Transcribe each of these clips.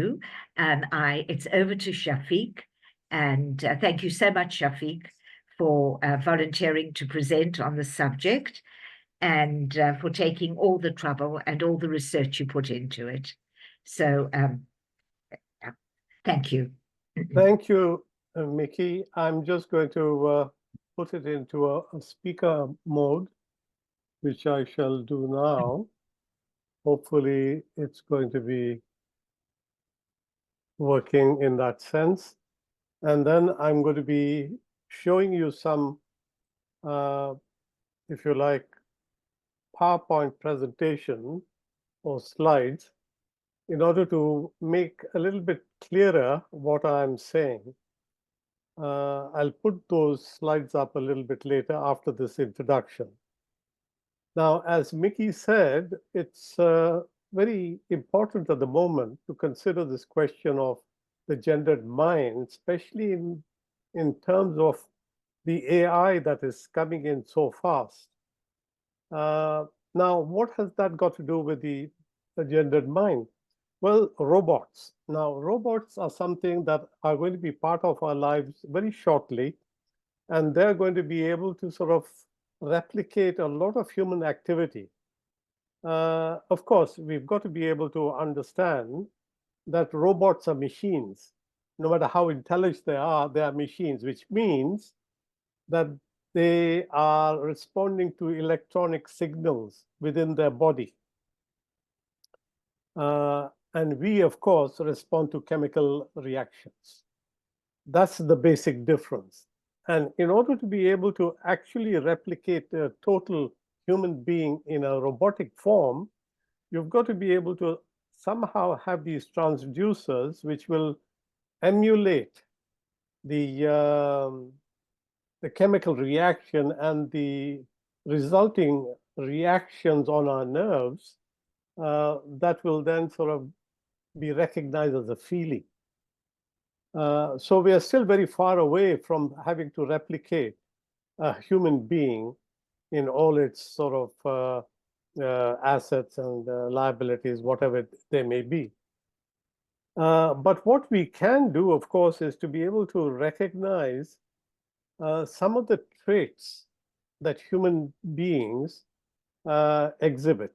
do. It's over to Shafiq, and thank you so much, Shafiq, for volunteering to present on the subject and for taking all the trouble and all the research you put into it. So thank you. Thank you, Mickey. I'm just going to put it into a speaker mode, which I shall do now. Hopefully, it's going to be working in that sense. And then I'm going to be showing you some, if you like, PowerPoint presentation or slides in order to make a little bit clearer what I'm saying. I'll put those slides up a little bit later after this introduction. Now, as Mickey said, it's very important at the moment to consider this question of the gendered mind, especially in terms of the AI that is coming in so fast. Now, what has that got to do with the gendered mind? Well, robots. Now, robots are something that are going to be part of our lives very shortly, and they're going to be able to sort of replicate a lot of human activity. Of course, we've got to be able to understand that robots are machines. No matter how intelligent they are machines, which means that they are responding to electronic signals within their body. And we, of course, respond to chemical reactions. That's the basic difference. And in order to be able to actually replicate a total human being in a robotic form, you've got to be able to somehow have these transducers which will emulate the chemical reaction and the resulting reactions on our nerves that will then sort of be recognized as a feeling. So we are still very far away from having to replicate a human being in all its sort of assets and liabilities, whatever they may be. But what we can do, of course, is to be able to recognize some of the traits that human beings exhibit.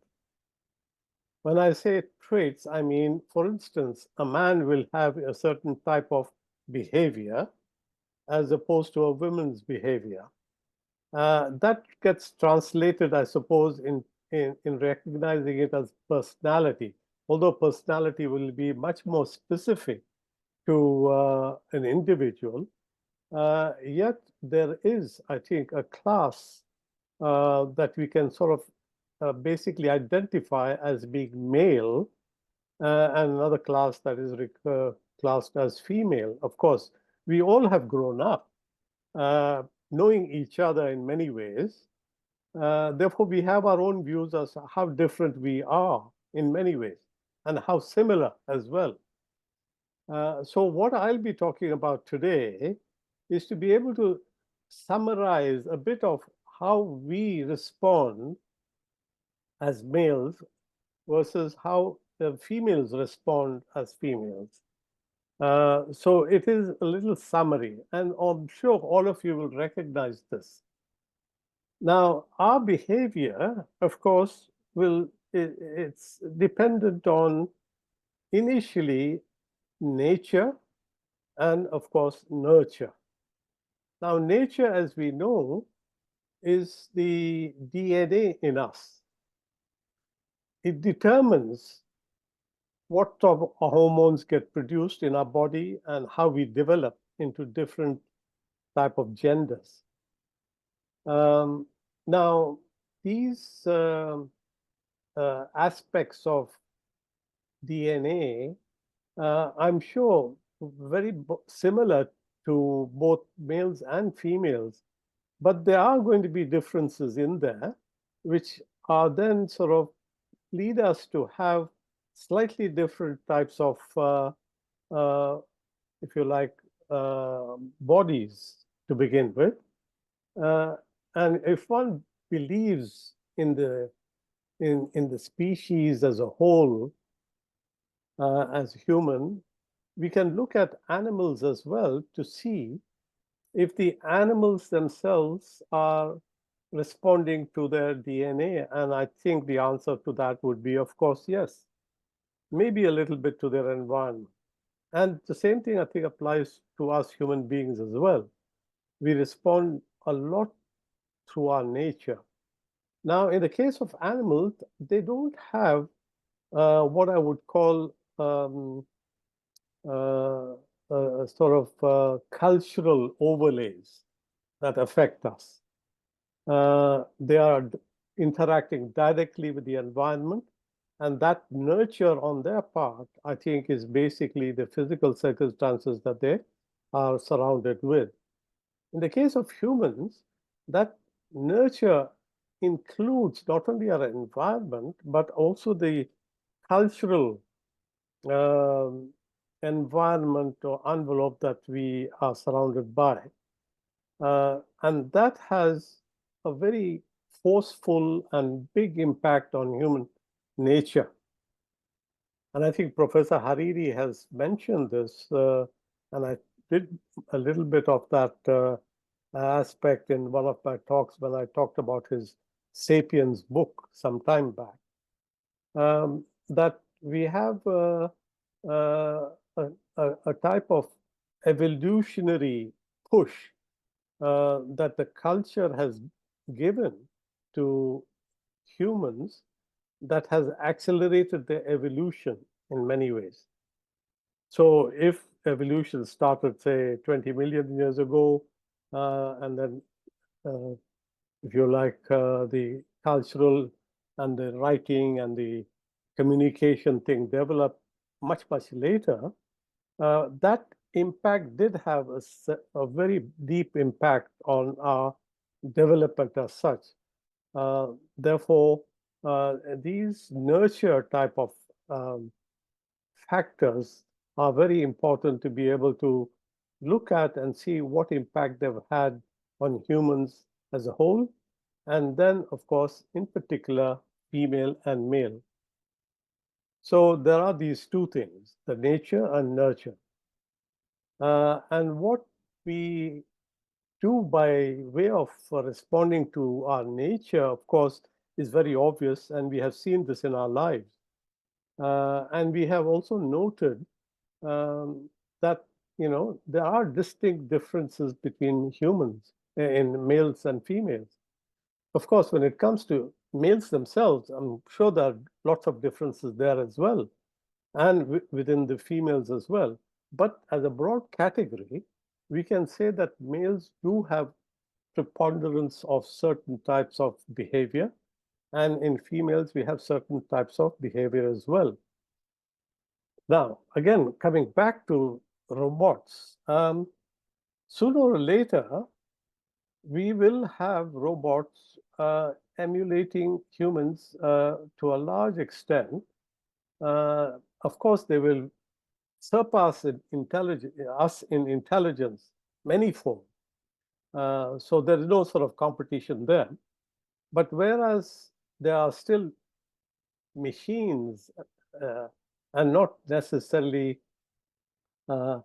When I say traits, I mean, for instance, a man will have a certain type of behavior as opposed to a woman's behavior. That gets translated, I suppose, in recognizing it as personality, although personality will be much more specific to an individual. Yet there is, I think, a class that we can sort of basically identify as being male, and another class that is classed as female. Of course, we all have grown up knowing each other in many ways. Therefore, we have our own views as to how different we are in many ways and how similar as well. So what I'll be talking about today is to be able to summarize a bit of how we respond as males versus how the females respond as females. So it is a little summary, and I'm sure all of you will recognize this. Now, our behavior, of course, it's dependent on initially nature and, of course, nurture. Now, nature, as we know, is the DNA in us. It determines what type of hormones get produced in our body and how we develop into different type of genders. Now, these aspects of DNA, I'm sure, very similar to both males and females, but there are going to be differences in there, which are then sort of lead us to have slightly different types of, if you like, bodies to begin with. And if one believes in the species as a whole, as human, we can look at animals as well to see if the animals themselves are responding to their DNA. And I think the answer to that would be, of course, yes. Maybe a little bit to their environment. And the same thing, I think, applies to us human beings as well. We respond a lot through our nature. Now, in the case of animals, they don't have what I would call sort of cultural overlays that affect us. They are interacting directly with the environment, and that nurture on their part, I think, is basically the physical circumstances that they are surrounded with. In the case of humans, that nurture includes not only our environment, but also the cultural environment or envelope that we are surrounded by. And that has a very forceful and big impact on human nature. And I think Professor Hariri has mentioned this, and I did a little bit of that aspect in one of my talks when I talked about his Sapiens book some time back, that we have a type of evolutionary push that the culture has given to humans that has accelerated their evolution in many ways. So if evolution started, say, 20 million years ago, and then, if you like, the cultural and the writing and the communication thing developed much, much later, that impact did have a very deep impact on our development as such. Therefore, these nurture type of factors are very important to be able to look at and see what impact they've had on humans as a whole, and then, of course, in particular, female and male. So there are these two things, the nature and nurture. And what we do by way of responding to our nature, of course, is very obvious, and we have seen this in our lives. And we have also noted that, you know, there are distinct differences between humans in males and females. Of course, when it comes to males themselves, I'm sure there are lots of differences there as well, and within the females as well. But as a broad category, we can say that males do have preponderance of certain types of behavior, and in females, we have certain types of behavior as well. Now, again, coming back to robots, sooner or later, we will have robots emulating humans to a large extent. Of course, they will surpass us in intelligence manyfold. So there is no sort of competition there. But whereas there are still machines and not necessarily the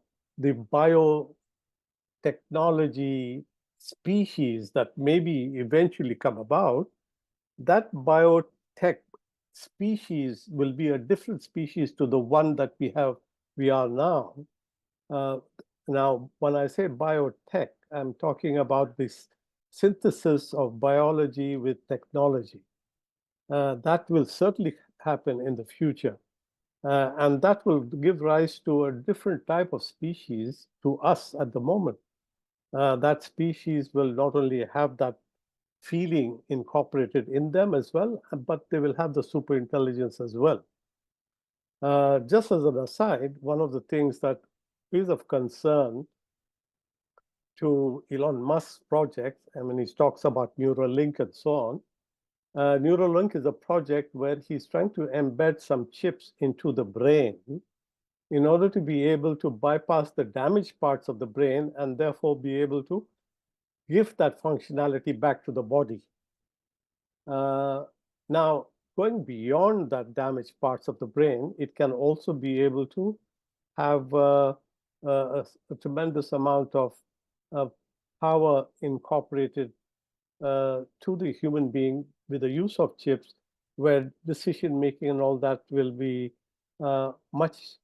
biotechnology species that maybe eventually come about, that biotech species will be a different species to the one that we are now. Now, when I say biotech, I'm talking about this synthesis of biology with technology. That will certainly happen in the future. And that will give rise to a different type of species to us at the moment. That species will not only have that feeling incorporated in them as well, but they will have the super intelligence as well. Just as an aside, one of the things that is of concern to Elon Musk's project, I mean, he talks about Neuralink and so on. Neuralink is a project where he's trying to embed some chips into the brain in order to be able to bypass the damaged parts of the brain and therefore be able to give that functionality back to the body. Now, going beyond that damaged parts of the brain, it can also be able to have a tremendous amount of power incorporated to the human being with the use of chips, where decision making and all that will be much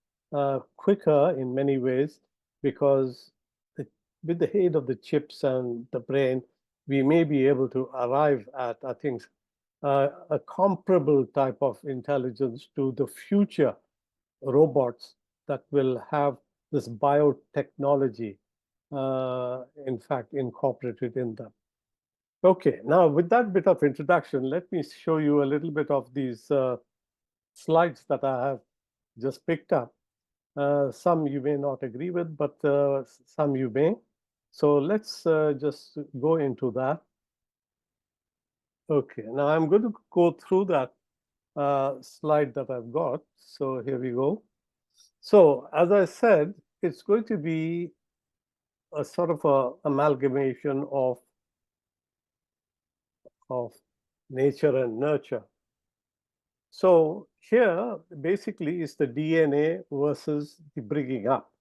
quicker in many ways, because with the aid of the chips and the brain, we may be able to arrive at, I think, a comparable type of intelligence to the future robots that will have this biotechnology, in fact, incorporated in them. Okay, now with that bit of introduction, let me show you a little bit of these slides that I have just picked up. Some you may not agree with, but some you may. So let's just go into that. Okay, now I'm going to go through that slide that I've got. So here we go. So as I said, it's going to be a sort of a amalgamation of nature and nurture. So here basically is the DNA versus the bringing up.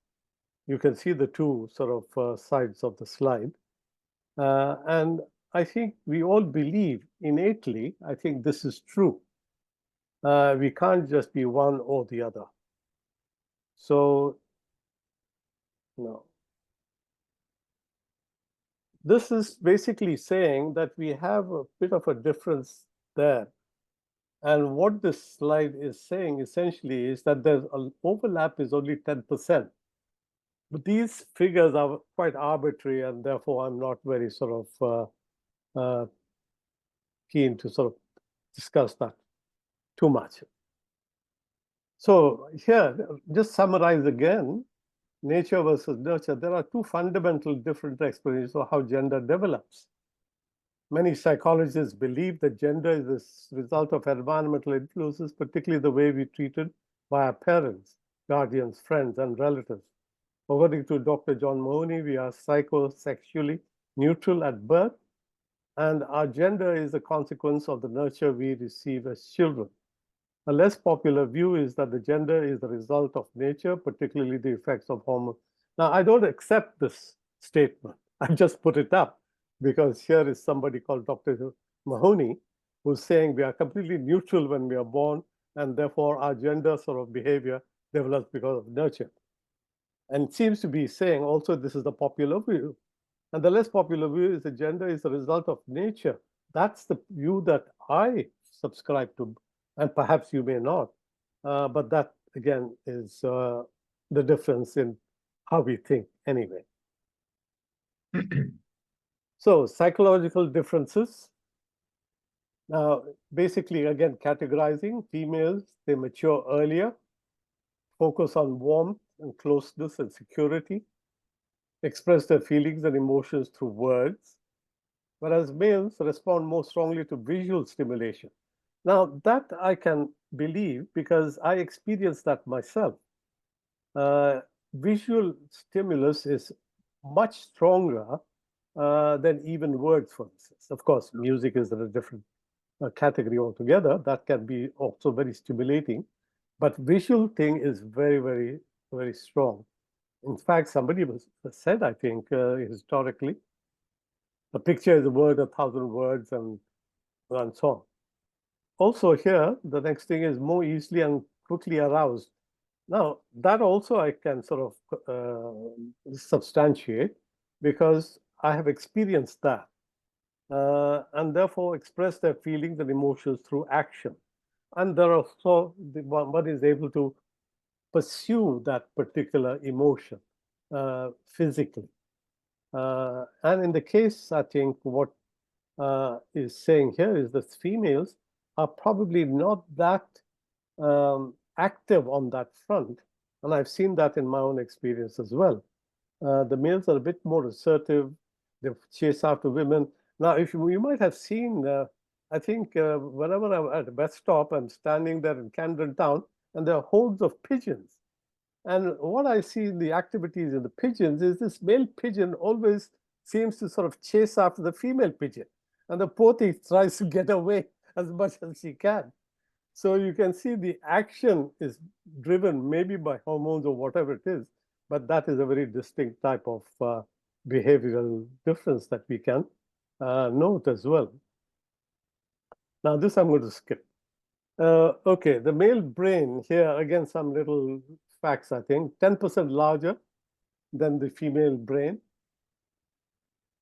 You can see the two sort of sides of the slide. And I think we all believe innately, I think this is true. We can't just be one or the other. So, no. This is basically saying that we have a bit of a difference there. And what this slide is saying essentially is that there's an overlap is only 10%. But these figures are quite arbitrary, and therefore I'm not very sort of keen to sort of discuss that too much. So here, just summarize again, nature versus nurture. There are two fundamental different explanations of how gender develops. Many psychologists believe that gender is the result of environmental influences, particularly the way we treated by our parents, guardians, friends, and relatives. According to Dr. John Mahoney, we are psychosexually neutral at birth, and our gender is a consequence of the nurture we receive as children. A less popular view is that the gender is the result of nature, particularly the effects of hormones. Now, I don't accept this statement. I just put it up because here is somebody called Dr. Mahoney who's saying we are completely neutral when we are born, and therefore our gender sort of behavior develops because of nurture. And it seems to be saying also this is the popular view. And the less popular view is the gender is the result of nature. That's the view that I subscribe to, and perhaps you may not. But that, again, is the difference in how we think anyway. So psychological differences. Now, basically, again, categorizing females, they mature earlier, focus on warmth and closeness and security, express their feelings and emotions through words, whereas males respond more strongly to visual stimulation. Now, that I can believe because I experienced that myself. Visual stimulus is much stronger than even words, for instance. Of course, music is in a different category altogether. That can be also very stimulating. But visual thing is very, very, very strong. In fact, somebody said, I think, historically, a picture is a word, 1,000 words, and so on. Also here, the next thing is more easily and quickly aroused. Now, that also I can sort of substantiate because I have experienced that. And therefore express their feelings and emotions through action. And there are also, one is able to pursue that particular emotion physically. And in the case, I think what is saying here is that females are probably not that active on that front. And I've seen that in my own experience as well. The males are a bit more assertive. They chase after women. Now, if you might have seen, I think whenever I'm at a bus stop, I'm standing there in Camden Town, and there are hordes of pigeons. And what I see in the activities in the pigeons is this male pigeon always seems to sort of chase after the female pigeon. And the poor thing tries to get away as much as she can. So you can see the action is driven maybe by hormones or whatever it is, but that is a very distinct type of behavioral difference that we can note as well. Now, this I'm going to skip. Okay, the male brain here, again, some little facts, I think. 10% larger than the female brain.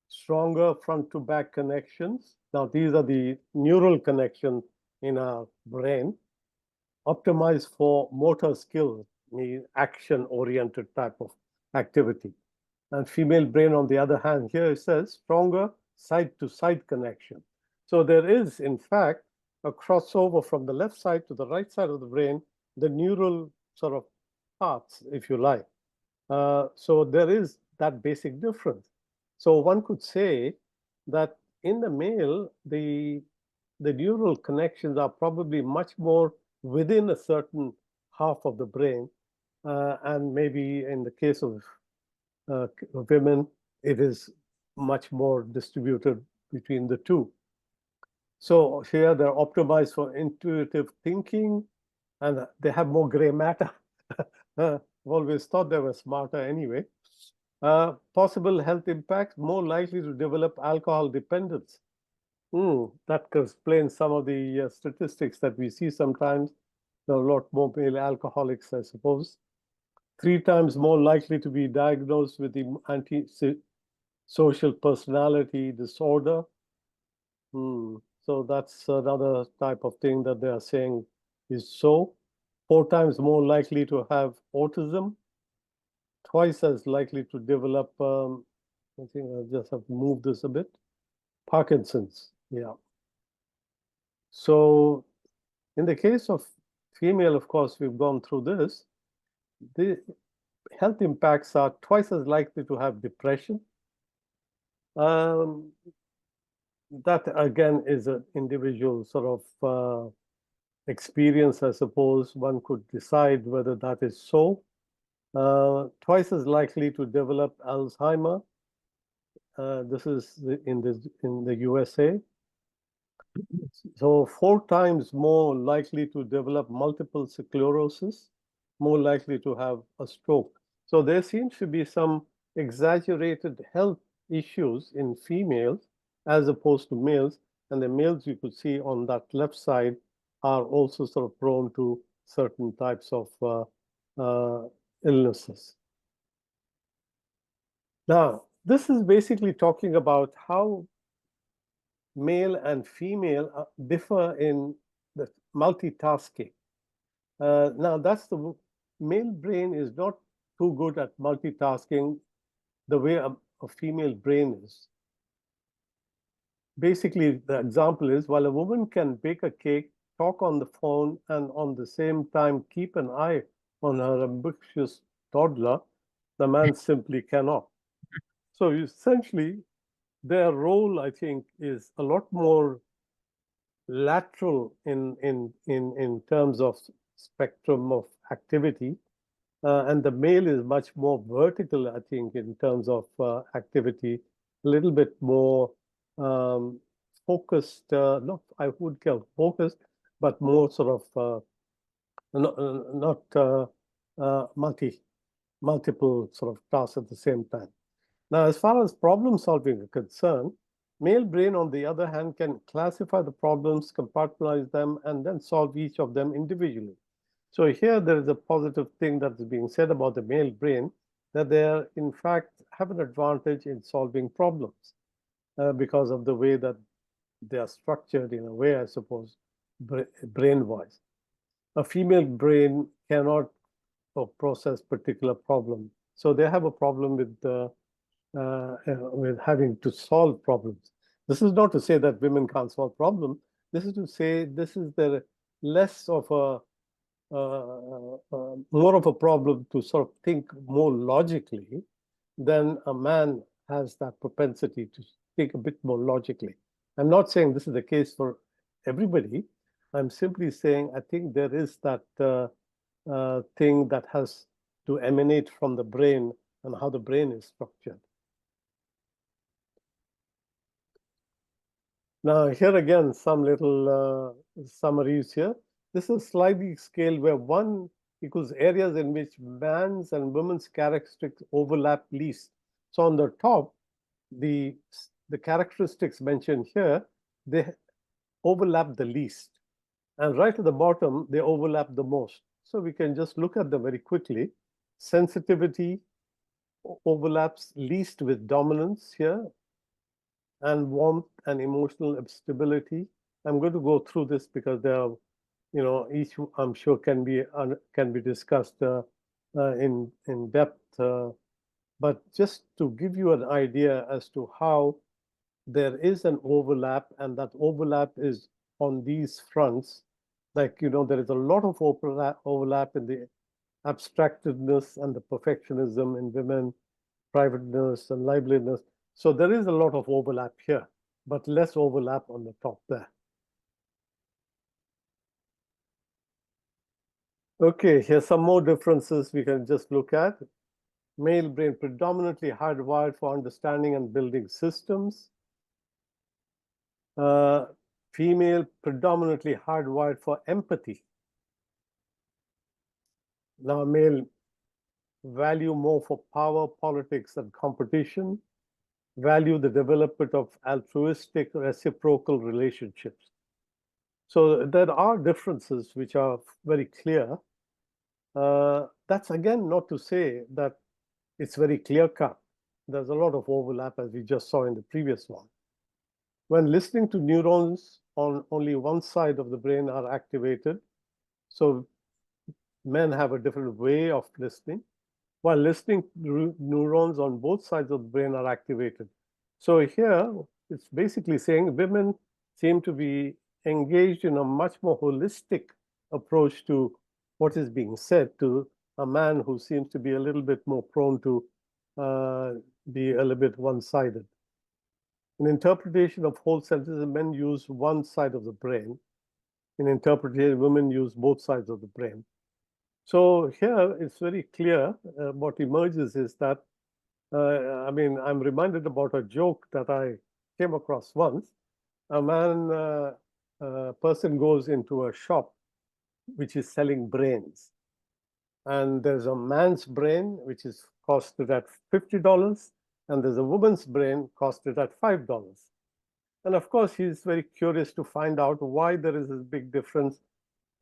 Stronger front to back connections. Now, these are the neural connections in our brain. Optimized for motor skills, action-oriented type of activity. And female brain, on the other hand, here it says stronger side-to-side connection. So there is, in fact, a crossover from the left side to the right side of the brain, the neural sort of paths, if you like. So there is that basic difference. So one could say that in the male, the neural connections are probably much more within a certain half of the brain. And maybe in the case of women, it is much more distributed between the two. So here they're optimized for intuitive thinking, and they have more gray matter. I've always thought they were smarter anyway. Possible health impacts, more likely to develop alcohol dependence. That explains some of the statistics that we see sometimes. There are a lot more male alcoholics, I suppose. 3 times more likely to be diagnosed with the antisocial personality disorder. So that's another type of thing that they are saying is so. 4 times more likely to have autism. Twice as likely to develop, I think I just have to move this a bit, Parkinson's, yeah. So in the case of female, of course, we've gone through this. The health impacts are twice as likely to have depression. That, again, is an individual sort of experience, I suppose. One could decide whether that is so. Twice as likely to develop Alzheimer. This is in the USA. So 4 times more likely to develop multiple sclerosis, more likely to have a stroke. So there seems to be some exaggerated health issues in females as opposed to males. And the males you could see on that left side are also sort of prone to certain types of illnesses. Now, this is basically talking about how male and female differ in the multitasking. Now, that's the male brain is not too good at multitasking the way a female brain is. Basically, the example is while a woman can bake a cake, talk on the phone, and on the same time keep an eye on her ambitious toddler, the man simply cannot. So essentially, their role, I think, is a lot more lateral in terms of spectrum of activity, and the male is much more vertical, I think, in terms of activity, a little bit more focused, not I would call focused, but more sort of not multiple sort of tasks at the same time. Now, as far as problem solving is concerned, male brain, on the other hand, can classify the problems, compartmentalize them, and then solve each of them individually. So here there is a positive thing that is being said about the male brain, that they are, in fact, have an advantage in solving problems because of the way that they are structured in a way, I suppose, brain-wise. A female brain cannot process particular problem. So they have a problem with having to solve problems. This is not to say that women can't solve problems. This is to say this is the less of a more of a problem to sort of think more logically than a man has that propensity to think a bit more logically. I'm not saying this is the case for everybody. I'm simply saying I think there is that thing that has to emanate from the brain and how the brain is structured. Now, here again, some little summaries here. This is a sliding scale where 1 equals areas in which man's and women's characteristics overlap least. So on the top, the characteristics mentioned here, they overlap the least. And right at the bottom, they overlap the most. So we can just look at them very quickly. Sensitivity overlaps least with dominance here, and warmth and emotional stability. I'm going to go through this because there are, each I'm sure can be discussed in depth. But just to give you an idea as to how there is an overlap, and that overlap is on these fronts. Like, there is a lot of overlap in the abstractedness and the perfectionism in women, privateness and liveliness. So there is a lot of overlap here, but less overlap on the top there. Okay, here's some more differences we can just look at. Male brain predominantly hardwired for understanding and building systems. Female predominantly hardwired for empathy. Now, male value more for power, politics, and competition. Value the development of altruistic, reciprocal relationships. So there are differences which are very clear. That's again not to say that it's very clear-cut. There's a lot of overlap, as we just saw in the previous one. When listening to neurons on only one side of the brain are activated, so men have a different way of listening, while listening neurons on both sides of the brain are activated. So here, it's basically saying women seem to be engaged in a much more holistic approach to what is being said to a man who seems to be a little bit more prone to be a little bit one-sided. In interpretation of whole sentences, men use one side of the brain. In interpretation, women use both sides of the brain. So here it's very clear what emerges is that, I'm reminded about a joke that I came across once. A person goes into a shop which is selling brains. And there's a man's brain which is costed at $50, and there's a woman's brain costed at $5. And of course, he's very curious to find out why there is this big difference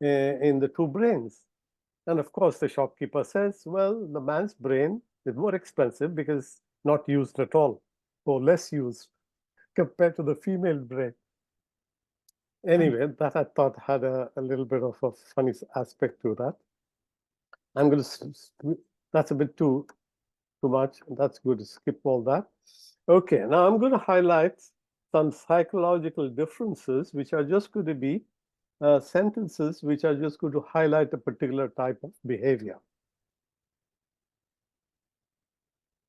in the two brains. And of course, the shopkeeper says, well, the man's brain is more expensive because not used at all, or less used compared to the female brain. Anyway, that I thought had a little bit of a funny aspect to that. I'm going to, that's a bit too much. That's good to skip all that. Okay, now I'm going to highlight some psychological differences, which are just going to be sentences which are just going to highlight a particular type of behavior.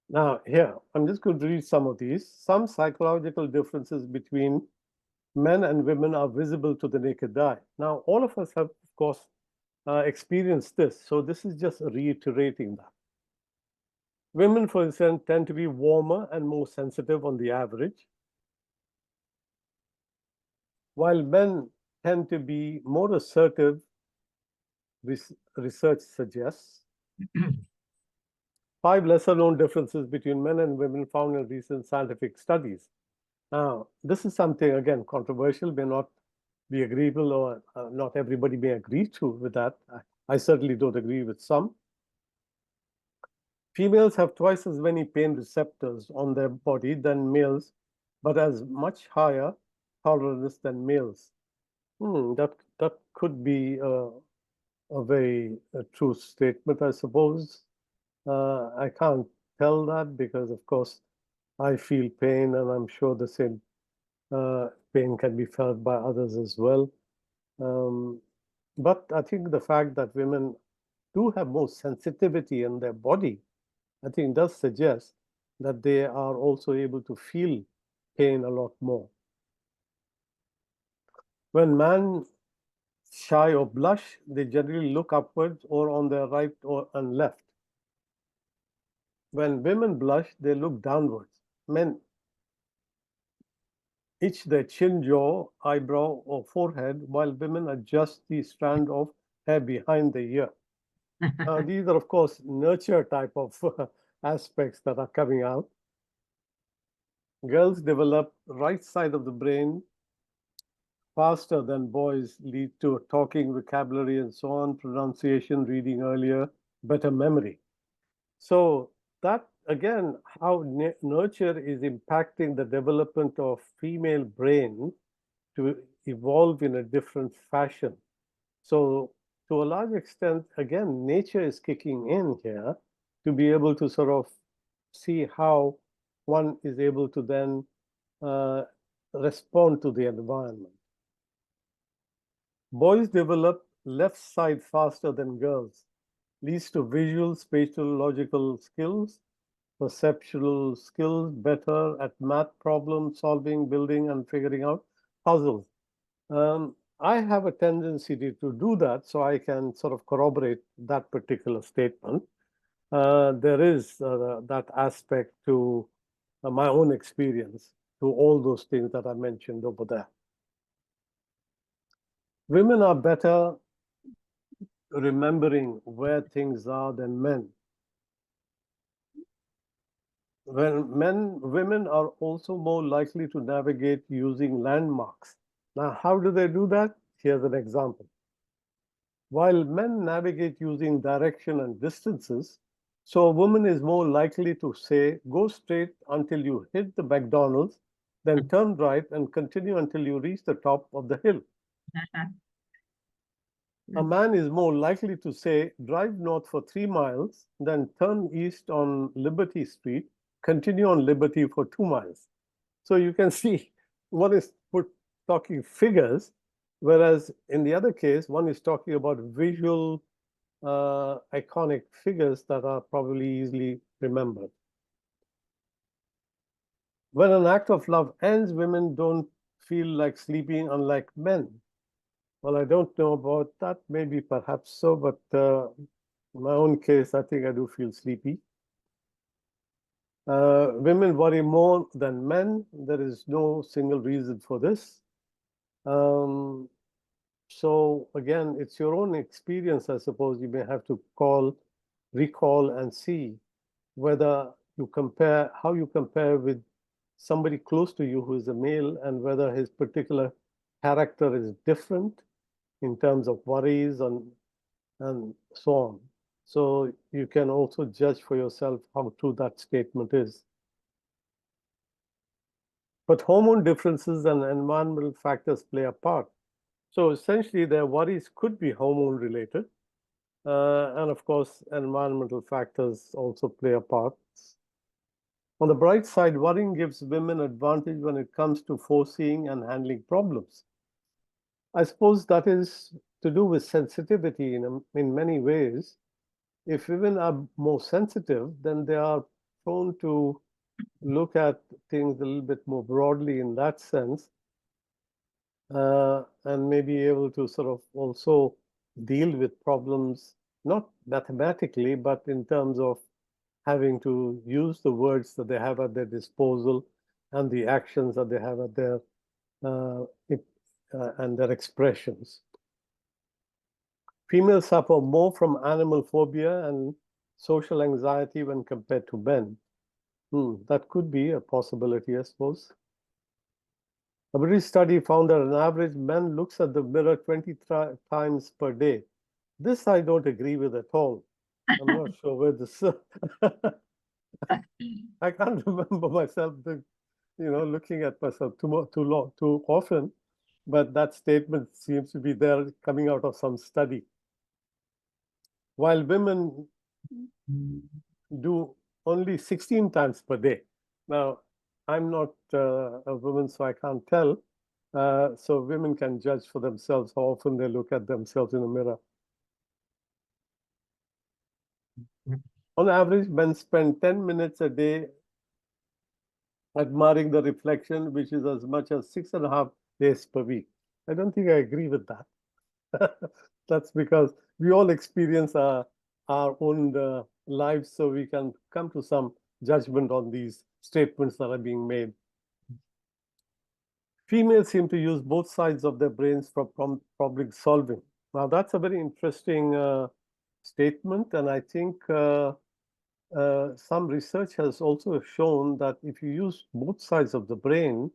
Now, here, I'm just going to read some of these. Some psychological differences between men and women are visible to the naked eye. Now, all of us have, of course, experienced this. So this is just reiterating that. Women, for instance, tend to be warmer and more sensitive on the average, while men tend to be more assertive, research suggests. 5 lesser-known differences between men and women found in recent scientific studies. Now, this is something, again, controversial, may not be agreeable, or not everybody may agree with that. I certainly don't agree with some. Females have twice as many pain receptors on their body than males, but as much higher tolerance than males. That could be a very true statement, I suppose. I can't tell that because, of course, I feel pain, and I'm sure the same pain can be felt by others as well. But I think the fact that women do have more sensitivity in their body, I think does suggest that they are also able to feel pain a lot more. When men shy or blush, they generally look upwards or on their right and left. When women blush, they look downwards. Men itch their chin, jaw, eyebrow, or forehead, while women adjust the strand of hair behind the ear. Now, these are, of course, nurture type of aspects that are coming out. Girls develop right side of the brain faster than boys, lead to talking, vocabulary, and so on, pronunciation, reading earlier, better memory. So that, again, how nurture is impacting the development of female brain to evolve in a different fashion. So to a large extent, again, nature is kicking in here to be able to sort of see how one is able to then respond to the environment. Boys develop left side faster than girls, leads to visual, spatial, logical skills, perceptual skills, better at math problem solving, building, and figuring out puzzles. I have a tendency to do that, so I can sort of corroborate that particular statement. There is that aspect to my own experience, to all those things that I mentioned over there. Women are better remembering where things are than men. Women are also more likely to navigate using landmarks. Now, how do they do that? Here's an example. While men navigate using direction and distances, so a woman is more likely to say, go straight until you hit the McDonald's, then turn right and continue until you reach the top of the hill. A man is more likely to say, drive north for 3 miles, then turn east on Liberty Street, continue on Liberty for 2 miles. So you can see one is talking figures, whereas in the other case, one is talking about visual, iconic figures that are probably easily remembered. When an act of love ends, women don't feel like sleeping, unlike men. Well, I don't know about that, maybe perhaps so, but in my own case, I think I do feel sleepy. Women worry more than men. There is no single reason for this. So again, it's your own experience, I suppose. You may have to recall and see whether you compare, how you compare with somebody close to you who is a male, and whether his particular character is different in terms of worries and so on. So you can also judge for yourself how true that statement is. But hormone differences and environmental factors play a part. So essentially, their worries could be hormone related. And of course, environmental factors also play a part. On the bright side, worrying gives women advantage when it comes to foreseeing and handling problems. I suppose that is to do with sensitivity in many ways. If women are more sensitive, then they are prone to look at things a little bit more broadly in that sense, and may be able to sort of also deal with problems, not mathematically, but in terms of having to use the words that they have at their disposal and the actions that they have at their and their expressions. Females suffer more from animal phobia and social anxiety when compared to men. That could be a possibility, I suppose. A British study found that an average man looks at the mirror 20 times per day. This I don't agree with at all. I'm not sure where this. I can't remember myself, looking at myself too often. But that statement seems to be there, coming out of some study. While women do only 16 times per day. Now, I'm not a woman, so I can't tell. So women can judge for themselves how often they look at themselves in the mirror. On average, men spend 10 minutes a day admiring the reflection, which is as much as 6.5 days per week. I don't think I agree with that. That's because we all experience our own lives, so we can come to some judgment on these statements that are being made. Females seem to use both sides of their brains for problem solving. Now, that's a very interesting statement, and I think some research has also shown that if you use both sides of the brain,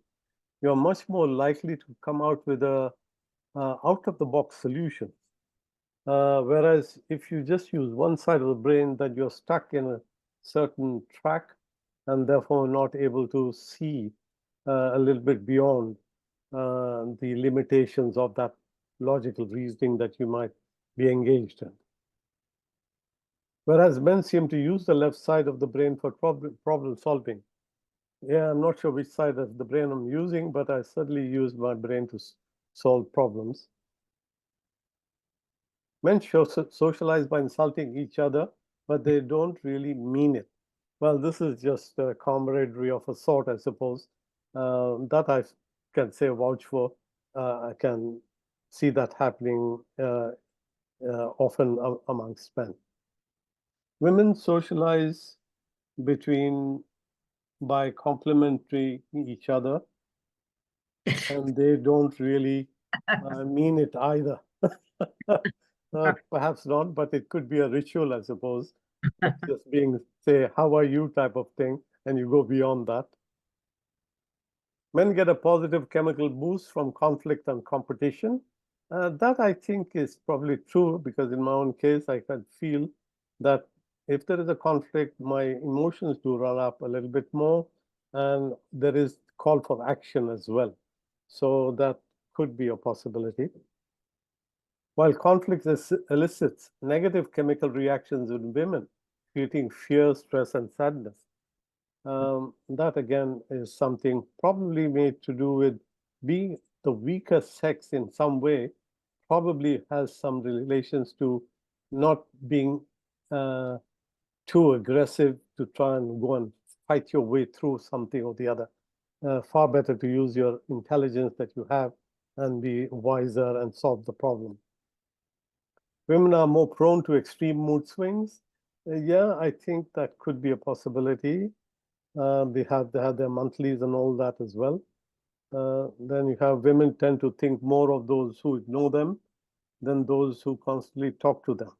you're much more likely to come out with a out-of-the-box solution. Whereas if you just use one side of the brain, then you're stuck in a certain track and therefore not able to see a little bit beyond the limitations of that logical reasoning that you might be engaged in. Whereas men seem to use the left side of the brain for problem solving. Yeah, I'm not sure which side of the brain I'm using, but I certainly use my brain to solve problems. Men socialize by insulting each other, but they don't really mean it. Well, this is just a camaraderie of a sort, I suppose. That I can say vouch for. I can see that happening often amongst men. Women socialize by complimenting each other, and they don't really mean it either. Perhaps not, but it could be a ritual, I suppose. Just being, say, how are you type of thing, and you go beyond that. Men get a positive chemical boost from conflict and competition. That I think is probably true, because in my own case, I can feel that if there is a conflict, my emotions do run up a little bit more, and there is call for action as well. So that could be a possibility. While conflict elicits negative chemical reactions in women, creating fear, stress, and sadness. That again is something probably made to do with being the weaker sex in some way, probably has some relations to not being too aggressive to try and go and fight your way through something or the other. Far better to use your intelligence that you have and be wiser and solve the problem. Women are more prone to extreme mood swings. Yeah, I think that could be a possibility. They have their monthlies and all that as well. Then you have women tend to think more of those who ignore them than those who constantly talk to them.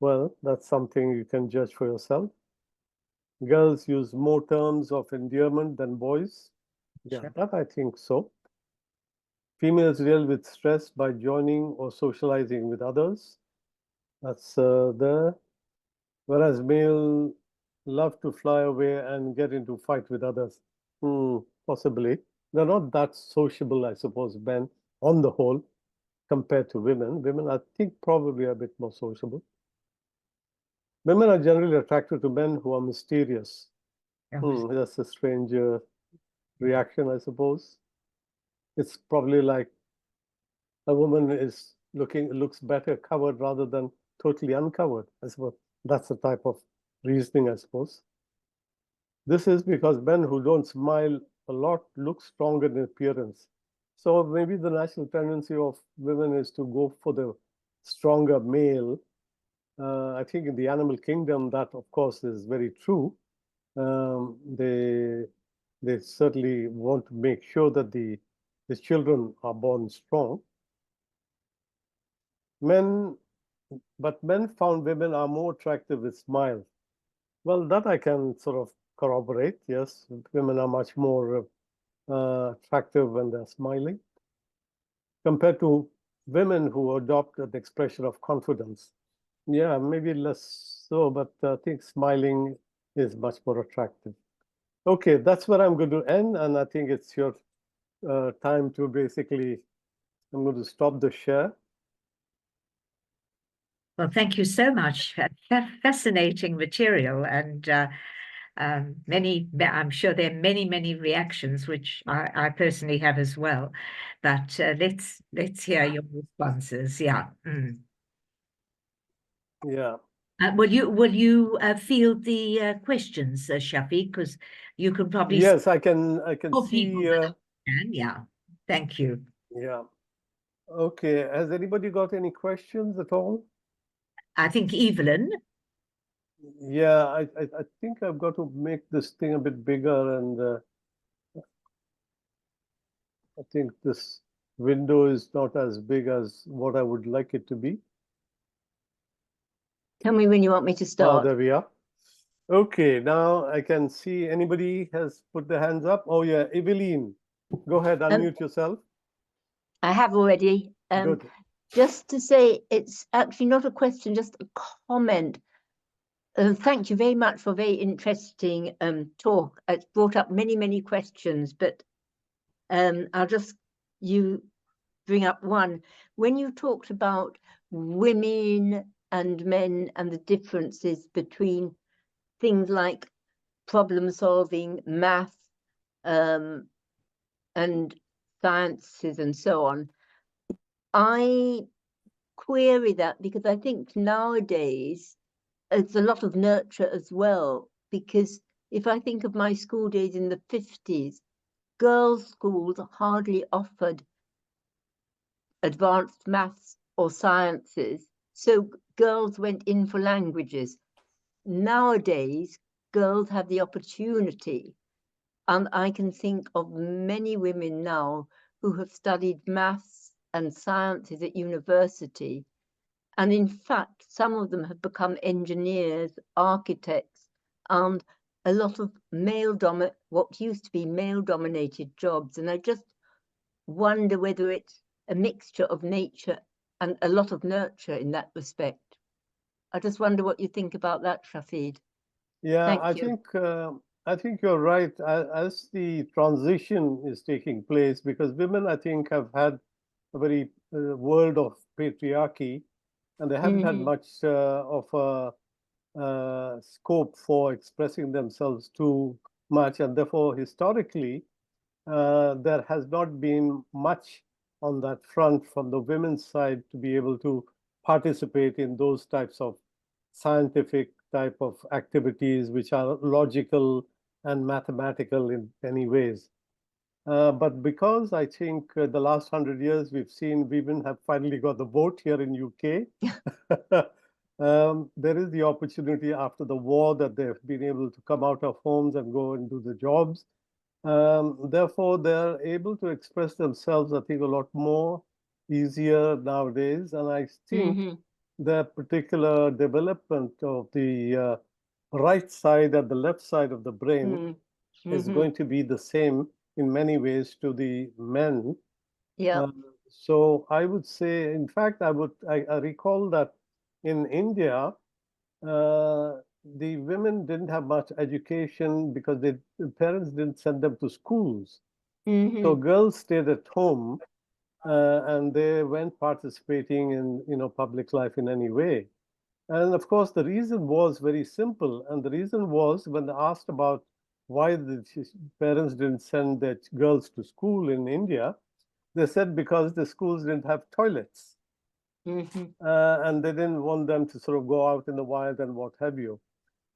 Well, that's something you can judge for yourself. Girls use more terms of endearment than boys. Yeah, Sure. that I think so. Females deal with stress by joining or socializing with others. That's there. Whereas male love to fly away and get into fight with others. Possibly. They're not that sociable, I suppose, men, on the whole, compared to women. Women, I think, probably are a bit more sociable. Women are generally attracted to men who are mysterious. That's a strange reaction, I suppose. It's probably like a woman looks better covered rather than totally uncovered. I suppose that's the type of reasoning, I suppose. This is because men who don't smile a lot look stronger in appearance. So maybe the natural tendency of women is to go for the stronger male. I think in the animal kingdom, that of course is very true. They certainly want to make sure that the children are born strong. But men found women are more attractive with smiles. Well, that I can sort of corroborate. Yes, women are much more attractive when they're smiling compared to women who adopt an expression of confidence. Yeah, maybe less so, but I think smiling is much more attractive. Okay, that's where I'm going to end, and I think it's your time to basically, I'm going to stop the share. Well, thank you so much. Fascinating material, and I'm sure there are many reactions, which I personally have as well. But let's hear your responses. Yeah. Yeah. Will you field the questions, Shafiq? Because you can probably Yes, I can more see. people than I can. Yeah. Thank you. Yeah. Okay. Has anybody got any questions at all? I think Evelyn. Yeah, I think I've got to make this thing a bit bigger, and I think this window is not as big as what I would like it to be. Tell me when you want me to Oh, start. there we are. Okay, now I can see anybody has put their hands up. Oh yeah, Eveline, go ahead, unmute yourself. I have already. Good. Just to say, it's actually not a question, just a comment. Thank you very much for a very interesting talk. It's brought up many, many questions, but I'll just bring up one. When you talked about women and men and the differences between things like problem solving, math, and sciences and so on, I query that because I think nowadays it's a lot of nurture as well. Because if I think of my school days in the 50s, girls' schools hardly offered advanced maths or sciences, so girls went in for languages. Nowadays, girls have the opportunity, and I can think of many women now who have studied maths and sciences at university. And in fact, some of them have become engineers, architects, and a lot of what used to be male-dominated jobs. And I just wonder whether it's a mixture of nature and a lot of nurture in that respect. I just wonder what you think about that, Shafid. Yeah, Thank you. I think you're right. As the transition is taking place, because women, I think, have had a very world of patriarchy, and they haven't had much of a scope for expressing themselves too much, and therefore, historically, there has not been much on that front from the women's side to be able to participate in those types of scientific type of activities which are logical and mathematical in many ways. But because I think the last 100 years we've seen women have finally got the vote here in UK, there is the opportunity after the war that they've been able to come out of homes and go and do the jobs. Therefore, they're able to express themselves, I think, a lot more easier nowadays. And I think the particular development of the right side and the left side of the brain is going to be the same in many ways to the men. Yeah. So I would say, in fact, I recall that in India, the women didn't have much education because the parents didn't send them to schools. So girls stayed at home and they weren't participating in public life in any way. And of course, the reason was very simple. And the reason was when they asked about why the parents didn't send their girls to school in India, they said because the schools didn't have toilets. And they didn't want them to sort of go out in the wild and what have you.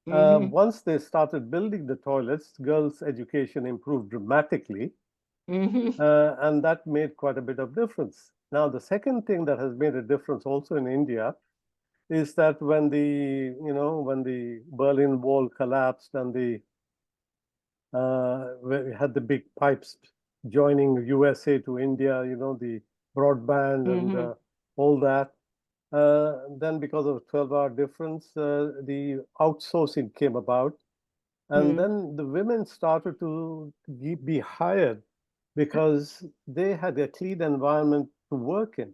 Once they started building the toilets, girls' education improved dramatically. And that made quite a bit of difference. Now, the second thing that has made a difference also in India is that when the Berlin Wall collapsed and we had the big pipes joining USA to India, the broadband and all that. Then because of 12-hour difference, the outsourcing came about. And then the women started to be hired because they had a clean environment to work in.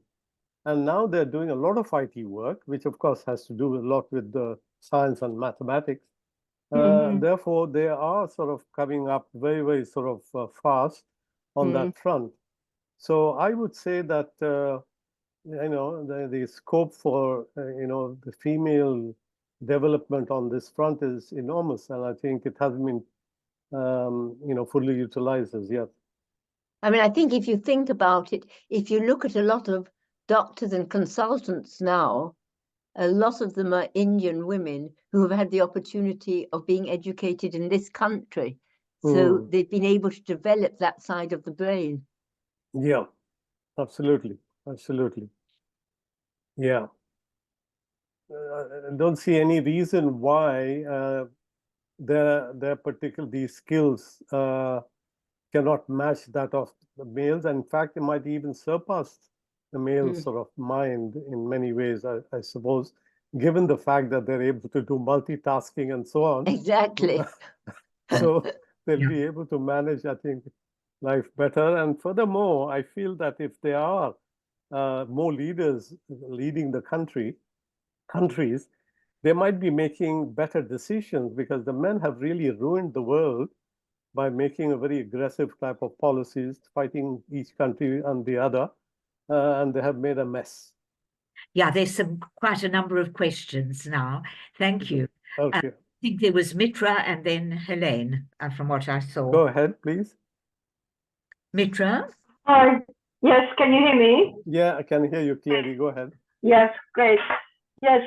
And now they're doing a lot of IT work, which of course has to do a lot with the science and mathematics. Therefore, they are sort of coming up very, very sort of fast on that front. So I would say that the scope for the female development on this front is enormous, and I think it hasn't been fully utilized as yet. I mean, I think if you think about it, if you look at a lot of doctors and consultants now, a lot of them are Indian women who have had the opportunity of being educated in this country. So they've been able to develop that side of the brain. Yeah, absolutely. Absolutely. Yeah. I don't see any reason why their particular these skills cannot match that of the males. And in fact, it might even surpass the male's sort of mind in many ways, I suppose, given the fact that they're able to do multitasking and so on. Exactly. So they'll Yeah. be able to manage, I think, life better. And furthermore, I feel that if there are more leaders leading the countries, they might be making better decisions, because the men have really ruined the world by making a very aggressive type of policies, fighting each country and the other, and they have made a mess. Yeah, there's quite a number of questions now. Thank you. Okay. I think there was Mitra and then Helene, from what I saw. Go ahead, please. Mitra? Hi. Yes, can you hear me? Yeah, I can hear you clearly. Go ahead. Yes, great. Yes,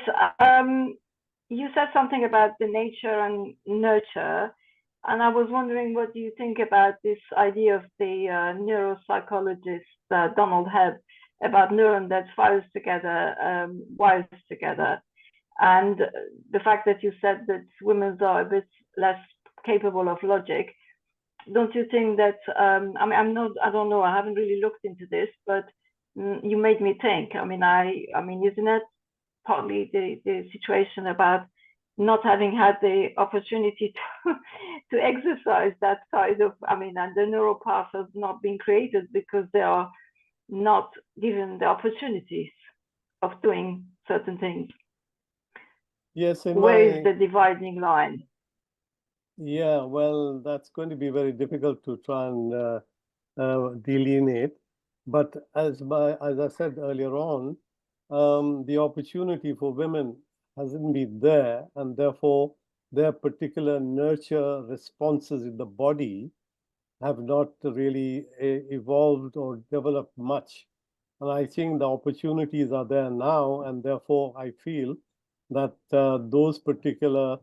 you said something about the nature and nurture, and I was wondering, what do you think about this idea of the neuropsychologist Donald Hebb about neuron that fires together, wires together, and the fact that you said that women are a bit less capable of logic. Don't you think that I mean, I don't know, I haven't really looked into this, but you made me think. I mean, isn't it partly the situation about not having had the opportunity to exercise that side of, and the neural path has not been created because they are not given the opportunities of doing certain things? Yes, where is the dividing line? Yeah, well, that's going to be very difficult to try and delineate. But as I said earlier on, the opportunity for women hasn't been there, and therefore their particular nurture responses in the body have not really evolved or developed much. And I think the opportunities are there now, and therefore I feel that those particular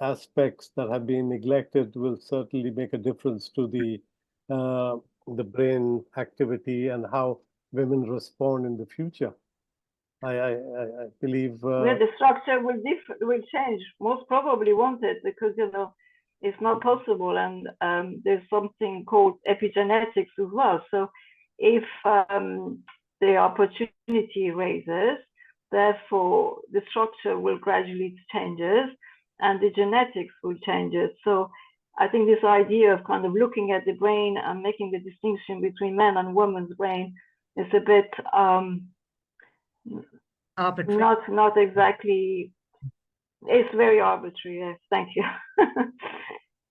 aspects that have been neglected will certainly make a difference to the brain activity and how women respond in the future. I believe the structure will change, most probably, won't it? Because it's not possible, and there's something called epigenetics as well. So if the opportunity raises, therefore the structure will gradually changes and the genetics will change it. So I think this idea of kind of looking at the brain and making the distinction between men and women's brain is a bit arbitrary. Not exactly. It's very arbitrary. Yes, thank you.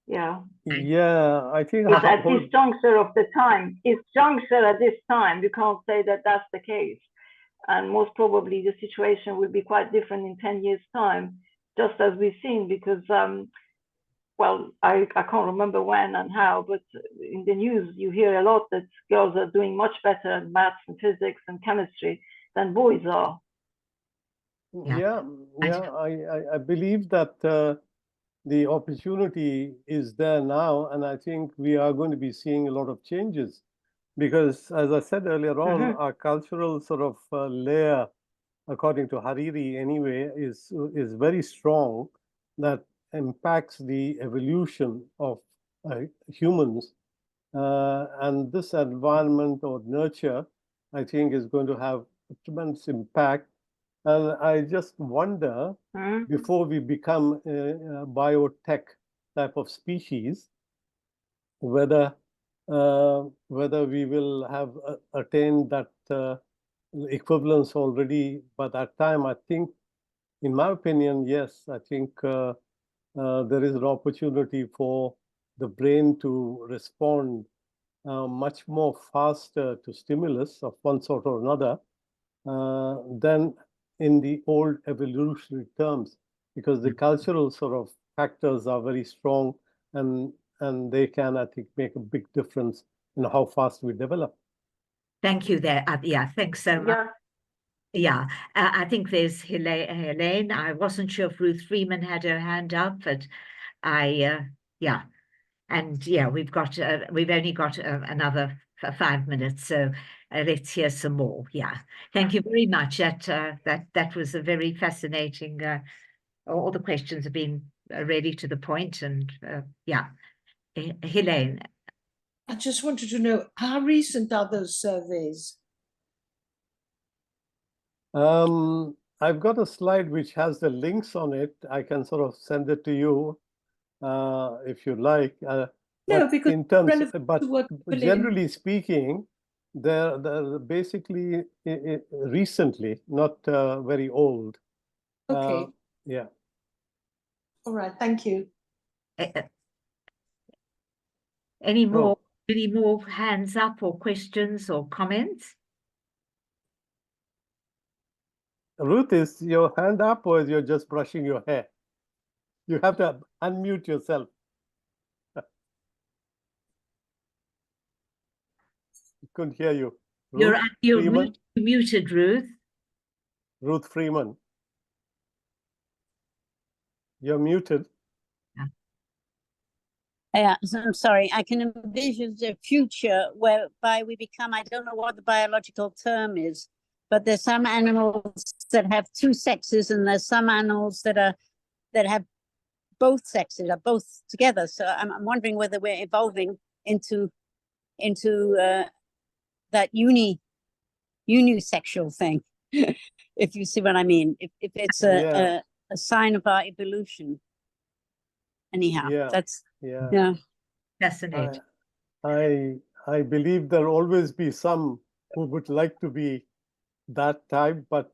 Yeah. Yeah, I think it's at this juncture of the time. It's juncture at this time. You can't say that that's the case, and most probably the situation will be quite different in 10 years' time, just as we've seen. Because well, I can't remember when and how, but in the news you hear a lot that girls are doing much better in maths and physics and chemistry than boys are. Yeah, I believe that the opportunity is there now, and I think we are going to be seeing a lot of changes, because, as I said earlier on, our cultural sort of layer, according to Hariri anyway, is very strong, that impacts the evolution of humans, and this environment or nurture, I think, is going to have a tremendous impact. And I just wonder, before we become a biotech type of species, whether we will have attained that equivalence already by that time. I think, in my opinion, yes, I think there is an opportunity for the brain to respond much more faster to stimulus of one sort or another than in the old evolutionary terms, because the cultural sort of factors are very strong, and they can, I think, make a big difference in how fast we develop. Thank you there. Yeah, thanks so much. Yeah, I think there's Helene. I wasn't sure if Ruth Freeman had her hand up, but yeah. And yeah, we've only got another 5 minutes, so let's hear some more. Yeah, thank you very much. That was a very fascinating. All the questions have been really to the point, and yeah, Helene. I just wanted to know, how recent are those surveys? I've got a slide which has the links on it. I can sort of send it to you if you like. No, But because in terms, relevant but to what generally speaking, they're basically recently, not very old. Okay. Yeah. All right, thank you. Any Oh. more hands up or questions or comments? Ruth, is your hand up or you're just brushing your hair? You have to unmute yourself. Couldn't hear you. You're Freeman? muted, Ruth. Ruth Freeman. You're muted. Yeah, so I'm sorry. I can envision the future whereby we become, I don't know what the biological term is, but there's some animals that have two sexes and there's some animals that have both sexes, are both together. So I'm wondering whether we're evolving into that unisexual thing, if you see what I mean. If it's a sign of our evolution. Anyhow, that's Fascinating. I believe there'll always be some who would like to be that type, but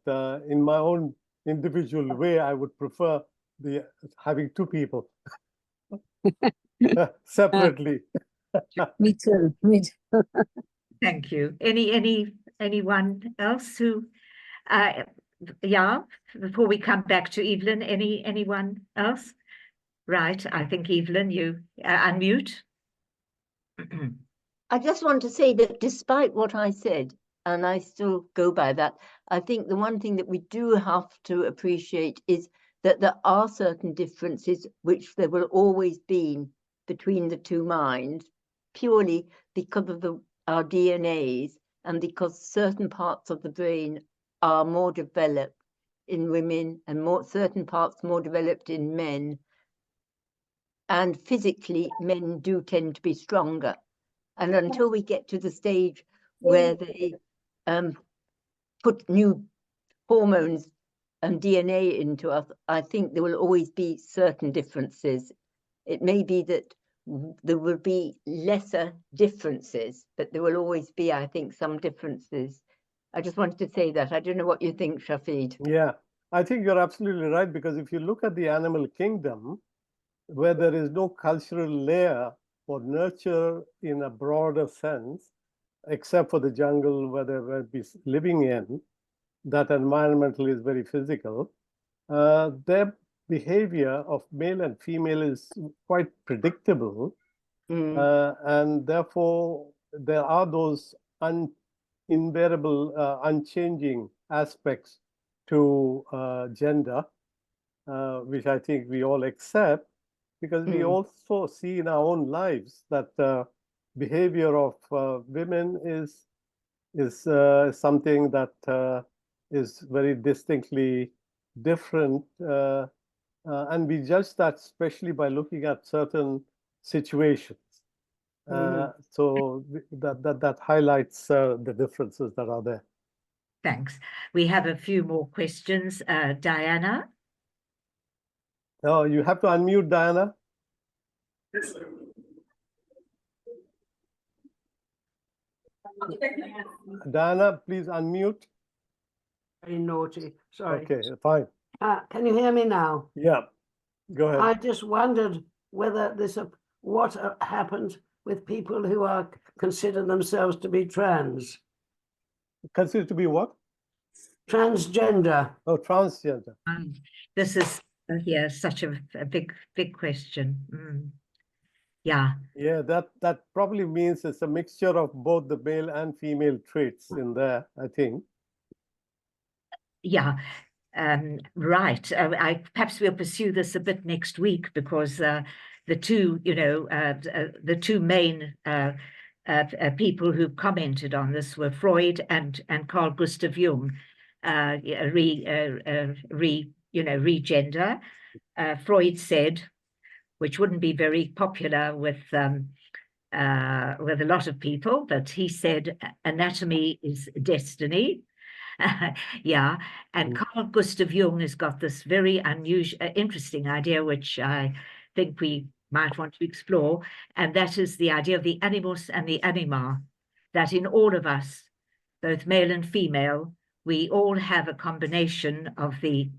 in my own individual way, I would prefer having two people separately. Me too. Me too. Thank you. Anyone else who? Yeah. Before we come back to Evelyn, anyone else? Right. I think Evelyn, you unmute. I just want to say that despite what I said, and I still go by that, I think the one thing that we do have to appreciate is that there are certain differences which there will always be between the two minds, purely because of our DNAs and because certain parts of the brain are more developed in women and certain parts more developed in men. And physically, men do tend to be stronger. And until we get to the stage where they put new hormones and DNA into us, I think there will always be certain differences. It may be that there will be lesser differences, but there will always be, I think, some differences. I just wanted to say that. I don't know what you think, Shafid. Yeah, I think you're absolutely right, because if you look at the animal kingdom, where there is no cultural layer for nurture in a broader sense, except for the jungle where they will be living in, that environmental is very physical. Their behavior of male and female is quite predictable. And therefore, there are those invariable, unchanging aspects to gender, which I think we all accept, because we also see in our own lives that behavior of women is something that is very distinctly different, and we judge that especially by looking at certain situations. So that highlights the differences that are there. Thanks. We have a few more questions. Diana? Oh, you have to unmute, Diana. Diana, please unmute. Very naughty. Sorry. Okay, fine. Can you hear me now? Yeah, go ahead. I just wondered whether what happens with people who consider themselves to be trans. Considered to be what? Transgender. Oh, transgender. This is such a big question. Yeah. Yeah, that probably means it's a mixture of both the male and female traits in there, I think. Yeah. Right. Perhaps we'll pursue this a bit next week, because the two main people who commented on this were Freud and Carl Gustav Jung. Regender. Freud said, which wouldn't be very popular with with a lot of people, but he said anatomy is destiny. Yeah, and Carl Gustav Jung has got this very unusual, interesting idea, which I think we might want to explore, and that is the idea of the animus and the anima, that in all of us, both male and female, we all have a combination of the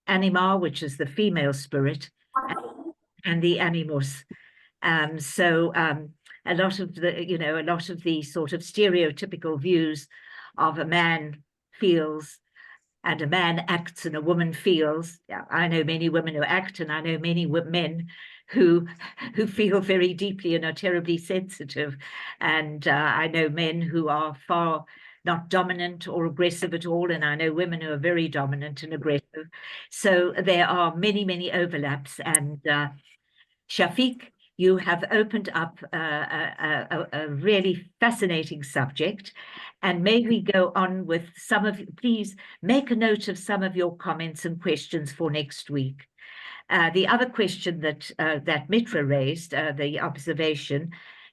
anima, which is the female spirit, and the animus. A lot of the sort of stereotypical views of a man feels and a man acts and a woman feels. I know many women who act, and I know many men who feel very deeply and are terribly sensitive. And I know men who are far not dominant or aggressive at all, and I know women who are very dominant and aggressive. So there are many, many overlaps. And Shafiq, you have opened up a really fascinating subject. And may we go on with some of, please make a note of some of your comments and questions for next week. The other question that Mitra raised, the observation,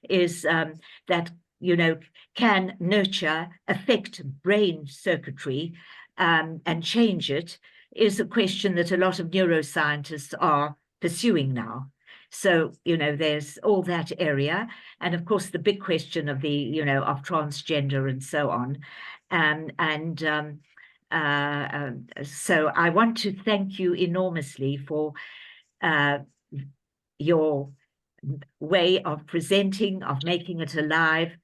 is that, can nurture affect brain circuitry and change it, is a question that a lot of neuroscientists are pursuing now. So, there's all that area. And of course, the big question of of transgender and so on. So I want to thank you enormously for your way of presenting, of making it alive,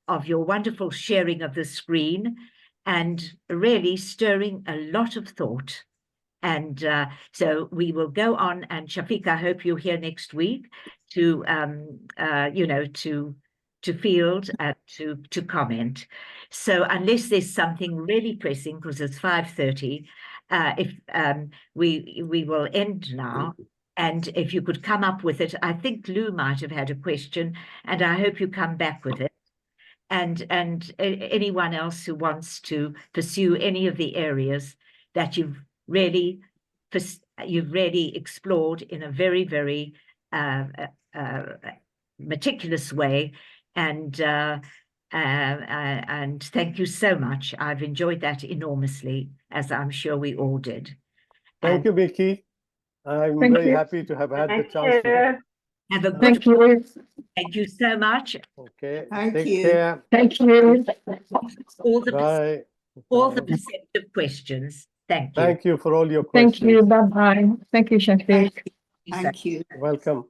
of your wonderful sharing of the screen, and really stirring a lot of thought. And so we will go on, and Shafiq, I hope you're here next week to field and to comment. So unless there's something really pressing, because it's 5:30, we will end now. And if you could come up with it, I think Lou might have had a question, and I hope you come back with it. And anyone else who wants to pursue any of the areas that you've really explored in a very, very meticulous way. And thank you so much. I've enjoyed that enormously, as I'm sure we all did. Thank you, Mickey. I'm very happy to have had the chance to. Have a good Thank you. Thank you so much. Okay. Thank Take you. care. Thank you. Bye. All the perceptive questions. Thank you. Thank you for all your Thank questions. you. Bye-bye. Thank you, Shafiq. Thank you. Welcome.